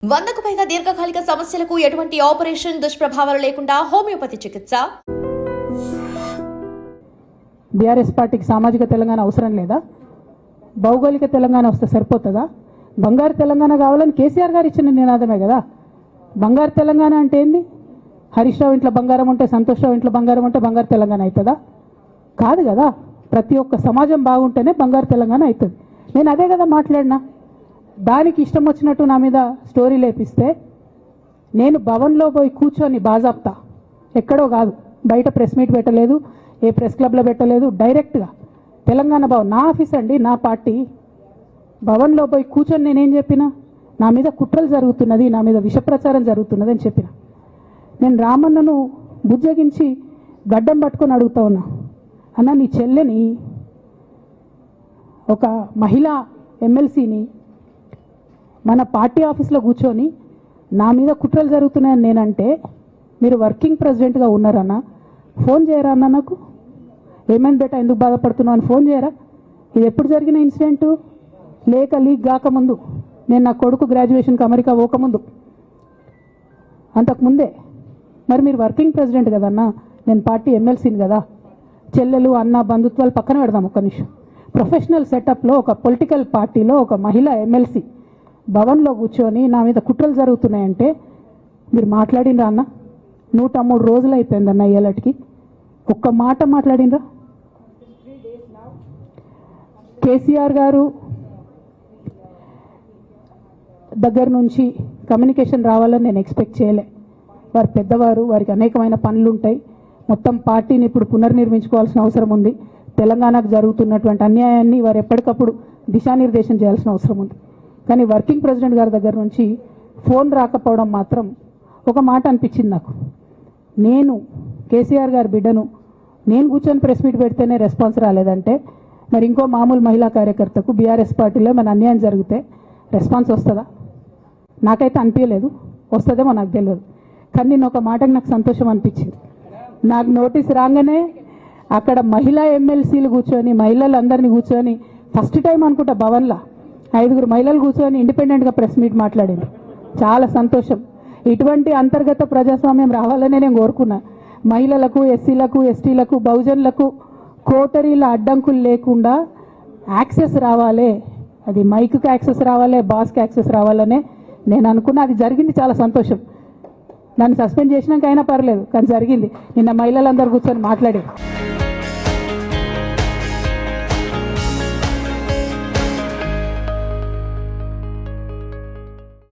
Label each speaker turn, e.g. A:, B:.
A: 100కు పైగా దీర్ఘకాలిక సమస్యలకు ఎటువంటి ఆపరేషన్ దుష్ప్రభావాలు లేకుండా హోమియోపతి చికిత్స.
B: బీఆర్ఎస్ పార్టీకి సామాజిక తెలంగాణ అవసరం లేదా? భౌగోళిక తెలంగాణ వస్తే సరిపోతుందా? బంగారు తెలంగాణ కావాలని కేసీఆర్ గారు ఇచ్చిన నినాదమే కదా. బంగారు తెలంగాణ అంటే ఏంది? హరీష్ రావు ఇంట్లో బంగారం ఉంటే, సంతోష్ రావు ఇంట్లో బంగారం ఉంటే బంగారు తెలంగాణ అవుతుందా? కాదు కదా. ప్రతి ఒక్క సమాజం బాగుంటేనే బంగారు తెలంగాణ అవుతుంది. నేను అదే కదా మాట్లాడినా. దానికి ఇష్టం వచ్చినట్టు నా మీద స్టోరీ లేపిస్తే నేను భవన్లో పోయి కూర్చొని బాజాప్తా, ఎక్కడో కాదు, బయట ప్రెస్ మీట్ పెట్టలేదు, ఏ ప్రెస్ క్లబ్లో పెట్టలేదు, డైరెక్ట్గా తెలంగాణ భవన్ నా ఆఫీస్ అండి, నా పార్టీ భవన్లో పోయి కూర్చొని నేనేం చెప్పినా, నా మీద కుట్రలు జరుగుతున్నది, నా మీద విషప్రచారం జరుగుతున్నది అని చెప్పిన. నేను రామన్నను బుజ్జగించి గడ్డం పట్టుకొని అడుగుతా ఉన్నా, అన్న నీ చెల్లెని, ఒక మహిళా ఎమ్మెల్సీని మన పార్టీ ఆఫీస్లో కూర్చొని నా మీద కుట్రలు జరుగుతున్నాయని నేనంటే మీరు వర్కింగ్ ప్రెసిడెంట్గా ఉన్నారన్నా ఫోన్ చేయరా అన్న? నాకు ఏమైంది బేటా, ఎందుకు బాధపడుతున్నావు అని ఫోన్ చేయరా? ఇది ఎప్పుడు జరిగిన ఇన్సిడెంటు? లేక లీక్ కాకముందు, నేను నా కొడుకు గ్రాడ్యుయేషన్కి అమెరికా పోకముందు, అంతకుముందే. మరి మీరు వర్కింగ్ ప్రెసిడెంట్ కదన్నా, నేను పార్టీ ఎమ్మెల్సీని కదా. చెల్లెలు అన్న బంధుత్వాలు పక్కన పెడదాం ఒక్క నిమిషం. ప్రొఫెషనల్ సెటప్లో ఒక పొలిటికల్ పార్టీలో ఒక మహిళా ఎమ్మెల్సీ భవన్లో కూర్చొని నా మీద కుట్రలు జరుగుతున్నాయంటే మీరు మాట్లాడినరా అన్న? 103 రోజులు అయిపోయిందన్న ఇయ్యాలటికి, ఒక్క మాట మాట్లాడినరా? కేసీఆర్ గారు దగ్గర నుంచి కమ్యూనికేషన్ రావాలని నేను ఎక్స్పెక్ట్ చేయలే. వారు పెద్దవారు, వారికి అనేకమైన పనులు ఉంటాయి. మొత్తం పార్టీని ఇప్పుడు పునర్నిర్మించుకోవాల్సిన అవసరం ఉంది. తెలంగాణకు జరుగుతున్నటువంటి అన్యాయాన్ని వారు ఎప్పటికప్పుడు దిశానిర్దేశం చేయాల్సిన అవసరం ఉంది. కానీ వర్కింగ్ ప్రెసిడెంట్ గారి దగ్గర నుంచి ఫోన్ రాకపోవడం మాత్రం ఒక మాట అనిపించింది నాకు. నేను కేసీఆర్ గారి బిడ్డను, నేను కూర్చొని ప్రెస్ మీట్ పెడితేనే రెస్పాన్స్ రాలేదంటే మరి ఇంకో మామూలు మహిళా కార్యకర్తకు బీఆర్ఎస్ పార్టీలో మన అన్యాయం జరిగితే రెస్పాన్స్ వస్తుందా? నాకైతే అనిపించలేదు. వస్తుందేమో నాకు తెలియదు. కానీ నేను ఒక మాటకు నాకు సంతోషం అనిపించింది. నాకు నోటీస్ రాగానే అక్కడ మహిళా ఎమ్మెల్సీలు కూర్చొని, మహిళలందరినీ కూర్చొని, ఫస్ట్ టైం అనుకుంటా భవన్లో 5 మహిళలు కూర్చొని ఇండిపెండెంట్గా ప్రెస్ మీట్ మాట్లాడింది. చాలా సంతోషం. ఇటువంటి అంతర్గత ప్రజాస్వామ్యం రావాలనే నేను కోరుకున్నా. మహిళలకు, ఎస్సీలకు, ఎస్టీలకు, బహుజనులకు కోటరీల అడ్డంకులు లేకుండా యాక్సెస్ రావాలి. అది మైక్కి యాక్సెస్ రావాలి, బాస్కి యాక్సెస్ రావాలనే నేను అనుకున్నా. అది జరిగింది, చాలా సంతోషం. నన్ను సస్పెండ్ చేసినాక అయినా పర్లేదు, కానీ జరిగింది. నిన్న మహిళలందరూ కూర్చొని మాట్లాడారు.